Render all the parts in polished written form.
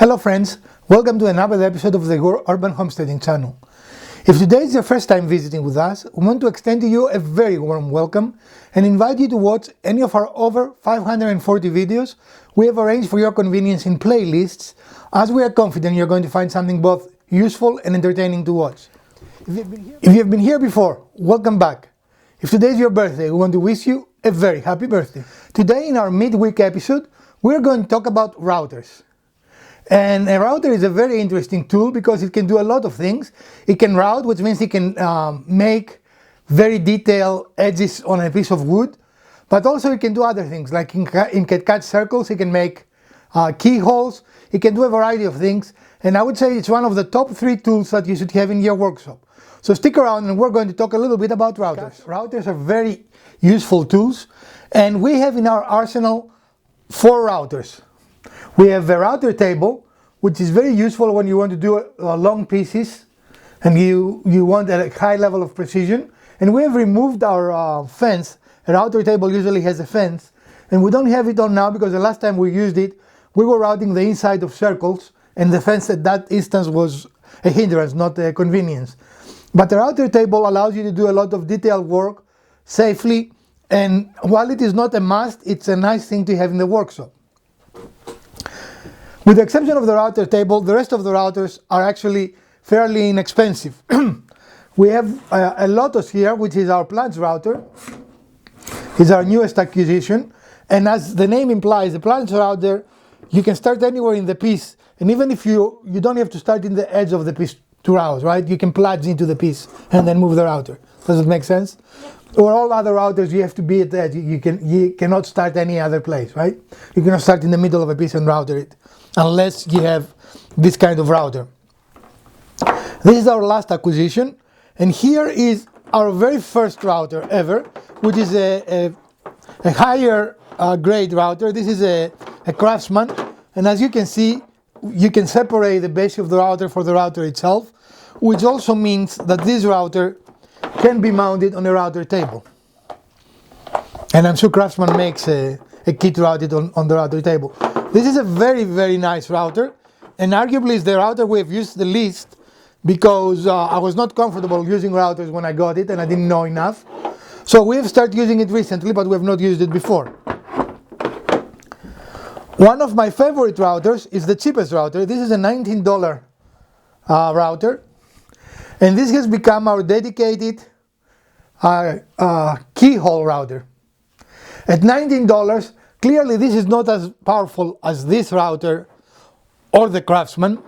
Hello friends, welcome to another episode of the Urban Homesteading channel. If today is your first time visiting with us, we want to extend to you a very warm welcome and invite you to watch any of our over 540 videos we have arranged for your convenience in playlists, as we are confident you're going to find something both useful and entertaining to watch. If you've been here before, welcome back. If today is your birthday, we want to wish you a very happy birthday. Today in our midweek episode, we're going to talk about routers. And a router is a very interesting tool because it can do a lot of things. It can route, which means it can make very detailed edges on a piece of wood, but also it can do other things, like it can cut circles, it can make keyholes, it can do a variety of things. And I would say it's one of the top 3 tools that you should have in your workshop. So stick around and we're going to talk a little bit about routers. Routers are very useful tools, and we have in our arsenal 4 routers. We have a router table, which is very useful when you want to do long pieces and you want a high level of precision. And we have removed our fence. A router table usually has a fence, and we don't have it on now because the last time we used it, we were routing the inside of circles, and the fence at that instance was a hindrance, not a convenience. But the router table allows you to do a lot of detailed work safely, and while it is not a must, it's a nice thing to have in the workshop. With the exception of the router table, the rest of the routers are actually fairly inexpensive. We have a Lotus here, which is our plunge router. It's our newest acquisition, and as the name implies, the plunge router, you can start anywhere in the piece, and even if you don't have to start in the edge of the piece to route, right? You can plunge into the piece and then move the router. Does it make sense? Yeah. Or all other routers, you have to be at the edge. You cannot start any other place, right? You cannot start in the middle of a piece and router it, unless you have this kind of router. This is our last acquisition, and here is our very first router ever, which is a higher grade router. This is a Craftsman, and as you can see, you can separate the base of the router for the router itself, which also means that this router can be mounted on a router table. And I'm sure Craftsman makes a kit routed on the router table. This is a very, very nice router, and arguably is the router we have used the least because I was not comfortable using routers when I got it and I didn't know enough. So we have started using it recently, but we have not used it before. One of my favorite routers is the cheapest router. This is a $19 router, and this has become our dedicated keyhole router. At $19, clearly this is not as powerful as this router or the Craftsman,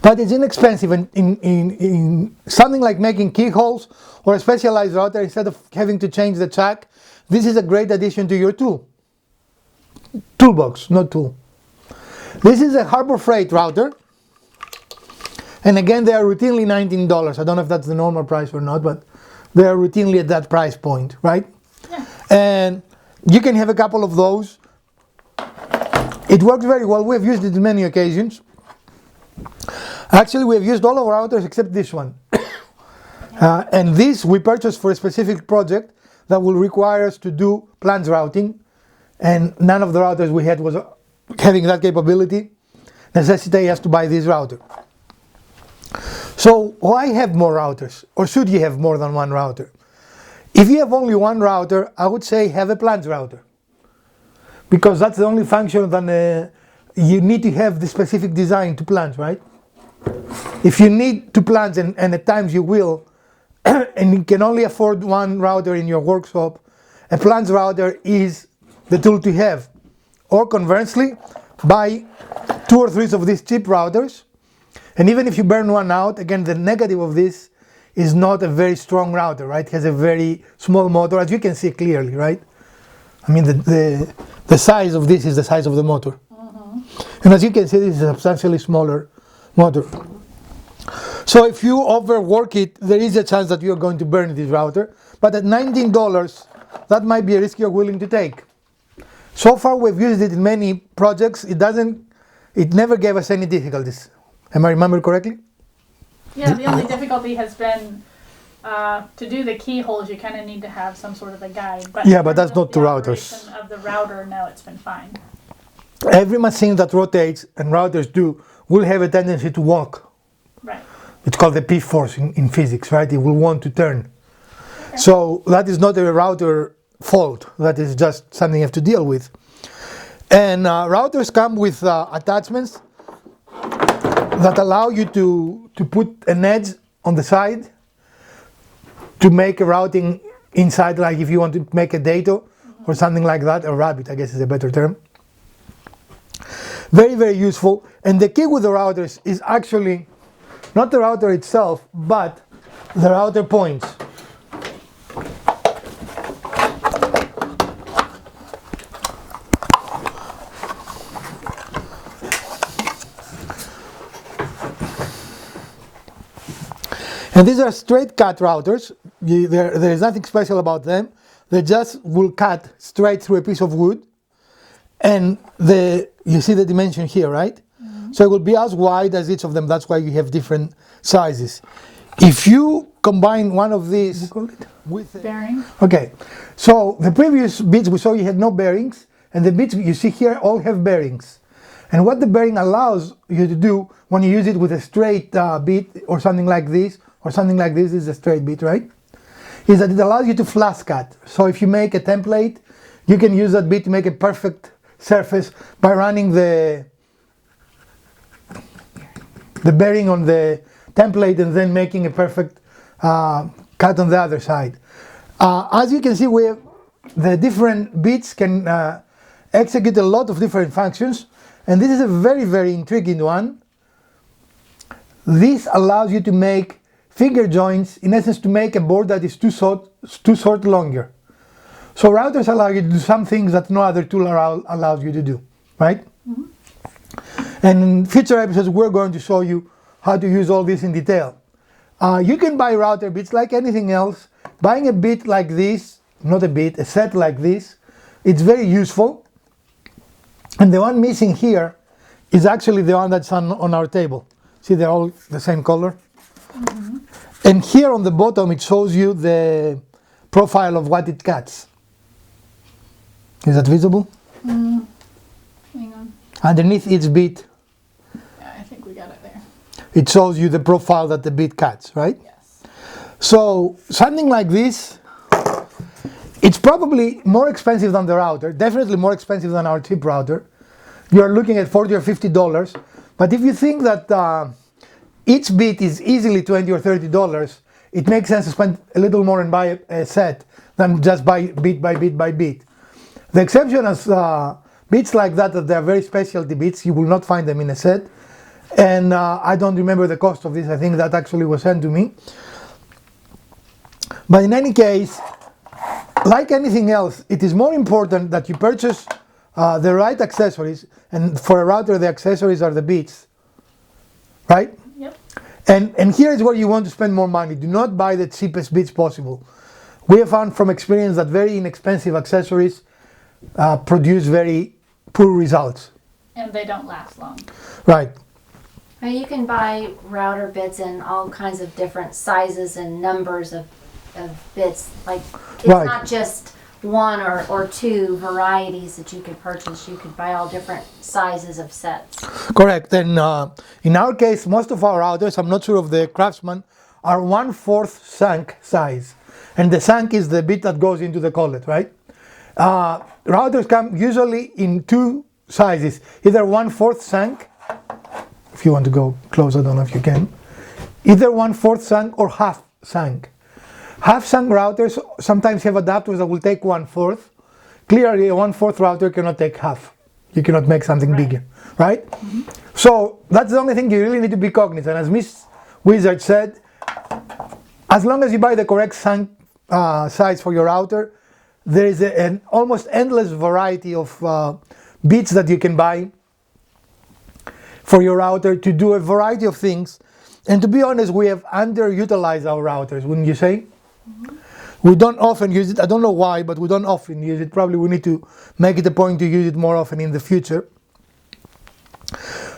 but it's inexpensive in something like making keyholes or a specialized router. Instead of having to change the chuck, this is a great addition to your toolbox, not tool. This is a Harbor Freight router, and again they are routinely $19. I don't know if that's the normal price or not, but they are routinely at that price point, right? Yeah. And you can have a couple of those. It works very well. We have used it in many occasions. Actually, we have used all of our routers except this one. And this we purchased for a specific project that will require us to do plunge routing, and none of the routers we had was having that capability. Necessitate us to buy this router. So why have more routers, or should you have more than one router? If you have only one router, I would say have a plunge router, because that's the only function that you need to have the specific design to plunge, right? If you need to plunge, and at times you will, and you can only afford one router in your workshop, a plunge router is the tool to have. Or conversely, buy 2 or 3 of these cheap routers, and even if you burn one out, again, the negative of this is not a very strong router, right? It has a very small motor, as you can see clearly, right? I mean, the size of this is the size of the motor. Mm-hmm. And as you can see, this is a substantially smaller motor. So if you overwork it, there is a chance that you're going to burn this router. But at $19, that might be a risk you're willing to take. So far, we've used it in many projects. It never gave us any difficulties. Am I remember correctly? Yeah, the only difficulty has been to do the keyholes. You kind of need to have some sort of a guide. But yeah, but that's not 2 routers. Of the router, no, it's been fine. every machine that rotates, and routers do, will have a tendency to walk. Right. It's called the P-force in physics, right? It will want to turn. So that is not a router fault. That is just something you have to deal with. And routers come with attachments that allow you to put an edge on the side to make a routing inside, like if you want to make a data or something like that, a rabbit, I guess is a better term. Very, very useful. And the key with the routers is actually not the router itself, but the router points. And these are straight cut routers. There is nothing special about them. They just will cut straight through a piece of wood. And you see the dimension here, right? Mm-hmm. So it will be as wide as each of them. That's why you have different sizes. If you combine one of these with bearing. Okay, so the previous bits we saw you had no bearings, and the bits you see here all have bearings. And what the bearing allows you to do when you use it with a straight bit or something like this, this is a straight bit, right? Is that it allows you to flash cut. So if you make a template, you can use that bit to make a perfect surface by running the bearing on the template and then making a perfect cut on the other side. As you can see, the different bits can execute a lot of different functions, and this is a very, very intriguing one. This allows you to make finger joints, in essence, to make a board that is too short longer. So routers allow you to do some things that no other tool allows you to do, right? Mm-hmm. And in future episodes, we're going to show you how to use all this in detail. You can buy router bits like anything else. Buying a bit like this, not a bit, a set like this, it's very useful. And the one missing here is actually the one that's on our table. See, they're all the same color. Mm-hmm. And here on the bottom, it shows you the profile of what it cuts. Is that visible? Hang on. Underneath each bit, Yeah, I think we got it there. it shows you the profile that the bit cuts, right? Yes. So something like this, it's probably more expensive than the router, definitely more expensive than our cheap router. You are looking at $40 or $50, but if you think that each bit is easily $20 or $30, it makes sense to spend a little more and buy a set than just buy bit by bit by bit. The exception is bits like that they're very specialty bits. You will not find them in a set. And I don't remember the cost of this. I think that actually was sent to me. But in any case, like anything else, it is more important that you purchase the right accessories. And for a router, the accessories are the bits, right? Yep. And here is where you want to spend more money. Do not buy the cheapest bits possible. We have found from experience that very inexpensive accessories produce very poor results. And they don't last long. Right. Well, you can buy router bits in all kinds of different sizes and numbers of bits. Like, it's Right. not just one or two varieties that you could purchase. You could buy all different sizes of sets. Correct. And in our case, most of our routers, I'm not sure of the Craftsman, are 1/4 shank size. And the shank is the bit that goes into the collet, right? Routers come usually in two sizes, either 1/4 shank, if you want to go close, I don't know if you can, either 1/4 shank or half shank. Half shank routers sometimes have adapters that will take 1/4. Clearly, a 1/4 router cannot take half. You cannot make something bigger, right? Mm-hmm. So that's the only thing you really need to be cognizant. As Miss Wizard said, as long as you buy the correct shank size for your router, there is an almost endless variety of bits that you can buy for your router to do a variety of things. And to be honest, we have underutilized our routers, wouldn't you say? Mm-hmm. We don't often use it. I don't know why, but we don't often use it. Probably we need to make it a point to use it more often in the future.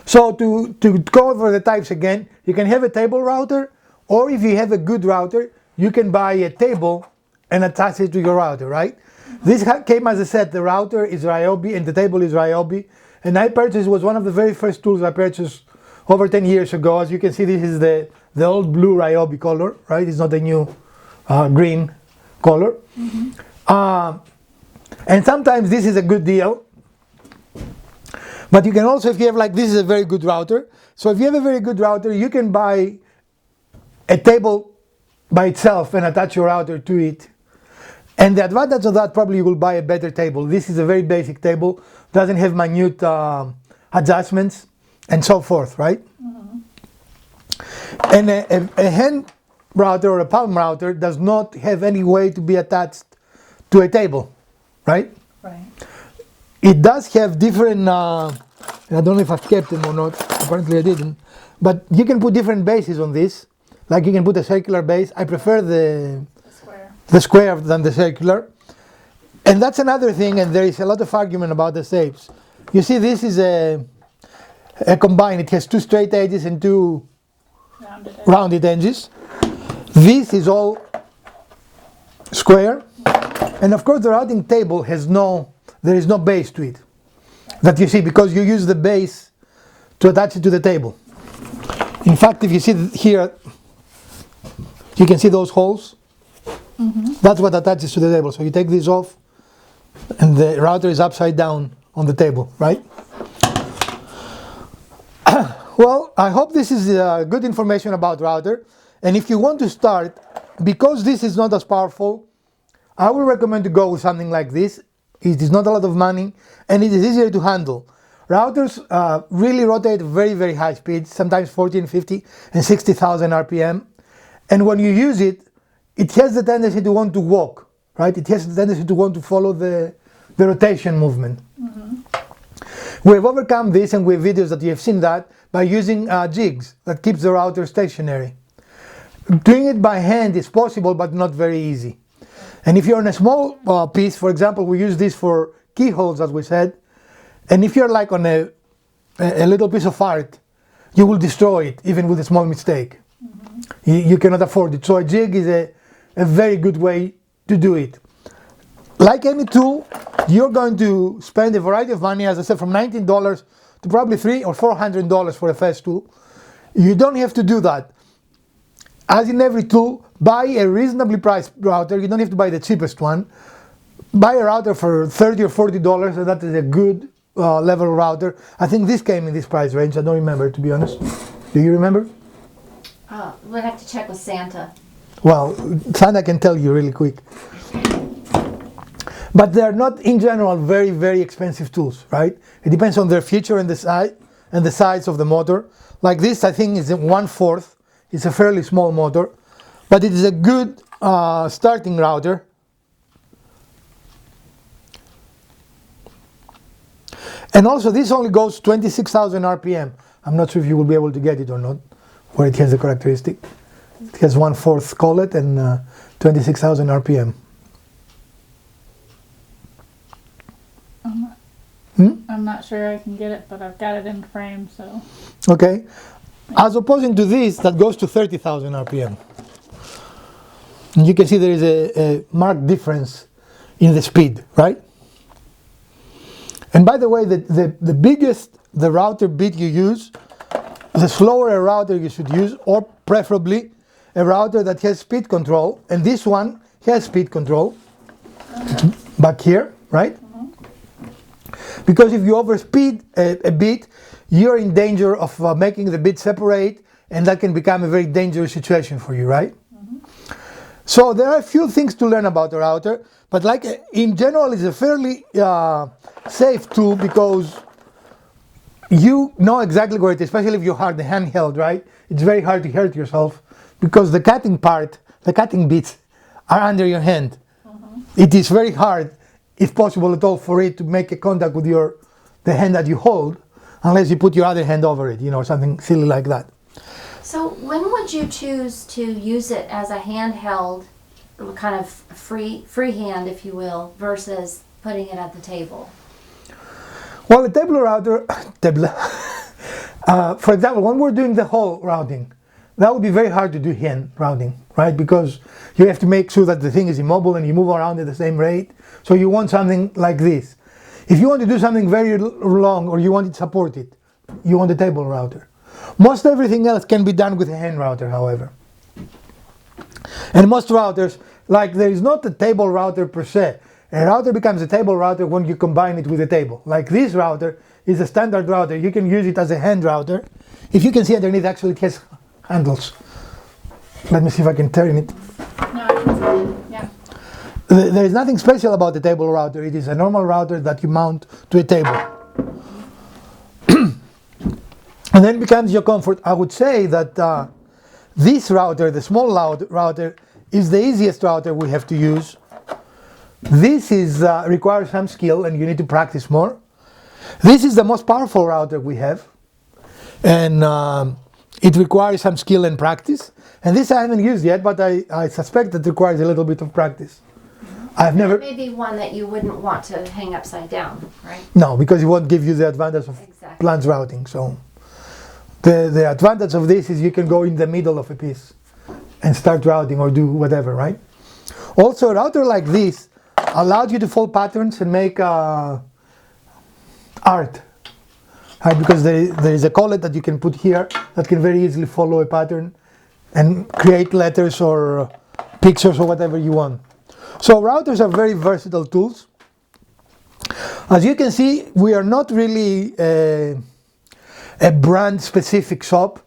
So to go over the types again, you can have a table router, or if you have a good router, you can buy a table and attach it to your router, right? This came as a set. The router is Ryobi and the table is Ryobi, and I purchased, was one of the very first tools I purchased over 10 years ago. As you can see, this is the old blue Ryobi color, right? It's not the new green color. And sometimes this is a good deal. But you can also, if you have like, this is a very good router. So if you have a very good router, you can buy a table by itself and attach your router to it. And the advantage of that, probably you will buy a better table. This is a very basic table, doesn't have minute adjustments and so forth, right? And a hand router or a palm router does not have any way to be attached to a table, right? Right. It does have different, I don't know if I've kept them or not, apparently I didn't, but you can put different bases on this. Like you can put a circular base. I prefer the square than the circular. And that's another thing, and there is a lot of argument about the shapes. You see, this is a combine. It has two straight edges and two rounded edges. This is all square. And of course the routing table has there is no base to it. That you see, because you use the base to attach it to the table. In fact, if you see here, you can see those holes. That's what attaches to the table. So you take this off and the router is upside down on the table, right? Well, I hope this is good information about router. And if you want to start, because this is not as powerful, I would recommend to go with something like this. It is not a lot of money and it is easier to handle. Routers really rotate very, very high speeds, sometimes 40 and 50 and 60,000 RPM. And when you use it, it has the tendency to want to walk, right? It has the tendency to want to follow the rotation movement. We have overcome this, and we have videos that you have seen that, by using jigs that keeps the router stationary. Doing it by hand is possible, but not very easy. And if you're on a small piece, for example, we use this for keyholes, as we said, and if you're like on a little piece of art, you will destroy it, even with a small mistake. You cannot afford it. So a jig is a very good way to do it. Like any tool, you're going to spend a variety of money, as I said, from $19 to probably $300 or $400 for a first tool. You don't have to do that. As in every tool, buy a reasonably priced router. You don't have to buy the cheapest one. Buy a router for $30 or $40, and that is a good level router. I think this came in this price range. I don't remember, to be honest. Do you remember? We'll have to check with Santa. Well, Santa can tell you really quick. But they're not, in general, very, very expensive tools, right? It depends on their feature and the size of the motor. Like this, I think, is 1/4. It's a fairly small motor, but it is a good starting router. And also, this only goes 26,000 RPM. I'm not sure if you will be able to get it or not, where it has the characteristic. It has 1/4 collet and 26,000 RPM. I'm not sure I can get it, but I've got it in frame, so. Okay. As opposing to this, that goes to 30,000 RPM. And you can see there is a marked difference in the speed, right? And by the way, the biggest the router bit you use, the slower a router you should use, or preferably a router that has speed control. And this one has speed control back here, right? Because if you overspeed a bit, you're in danger of making the bit separate, and that can become a very dangerous situation for you, right? So there are a few things to learn about a router, but like in general, it's a fairly safe tool because you know exactly where it is, especially if you have the handheld, right? It's very hard to hurt yourself because the cutting bits are under your hand. It is very hard, if possible at all, for it to make a contact with the hand that you hold, unless you put your other hand over it, something silly like that. So when would you choose to use it as a handheld, kind of freehand, if you will, versus putting it at the table? Well, a table router, for example, when we're doing the hole routing, that would be very hard to do hand routing, right? Because you have to make sure that the thing is immobile and you move around at the same rate. So you want something like this. If you want to do something very long or you want it supported, you want a table router. Most everything else can be done with a hand router, however. And most routers, like there is not a table router per se. A router becomes a table router when you combine it with a table. Like this router is a standard router. You can use it as a hand router. If you can see underneath, actually it has handles. Let me see if I can turn it. No, I can see it. Yeah. There is nothing special about the table router. It is a normal router that you mount to a table. And then becomes your comfort. I would say that this router, the small router, is the easiest router we have to use. This requires some skill and you need to practice more. This is the most powerful router we have. And it requires some skill and practice. And this I haven't used yet, but I suspect it requires a little bit of practice. I've never... Maybe one that you wouldn't want to hang upside down, right? No, because it won't give you the advantage of Exactly. plans routing. So the advantage of this is you can go in the middle of a piece and start routing or do whatever, right? Also, a router like this allows you to fold patterns and make art, right? Because there is a collet that you can put here that can very easily follow a pattern and create letters or pictures or whatever you want. So routers are very versatile tools. As you can see, we are not really a brand specific shop.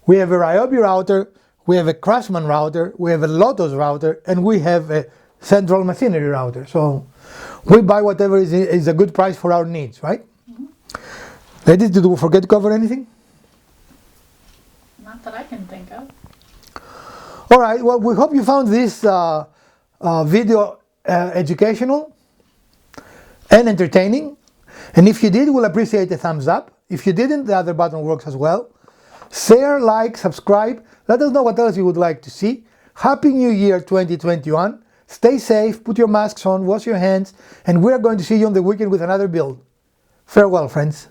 We have a Ryobi router, we have a Craftsman router, we have a Lotus router, and we have a Central Machinery router. So we buy whatever is a good price for our needs, right? Mm-hmm. Ladies, did we forget to cover anything? Not that I can think of. All right, well, we hope you found this video educational and entertaining. And if you did, we'll appreciate a thumbs up. If you didn't, the other button works as well. Share, like, subscribe. Let us know what else you would like to see. Happy New Year 2021. Stay safe, put your masks on, wash your hands, and we're going to see you on the weekend with another build. Farewell, friends.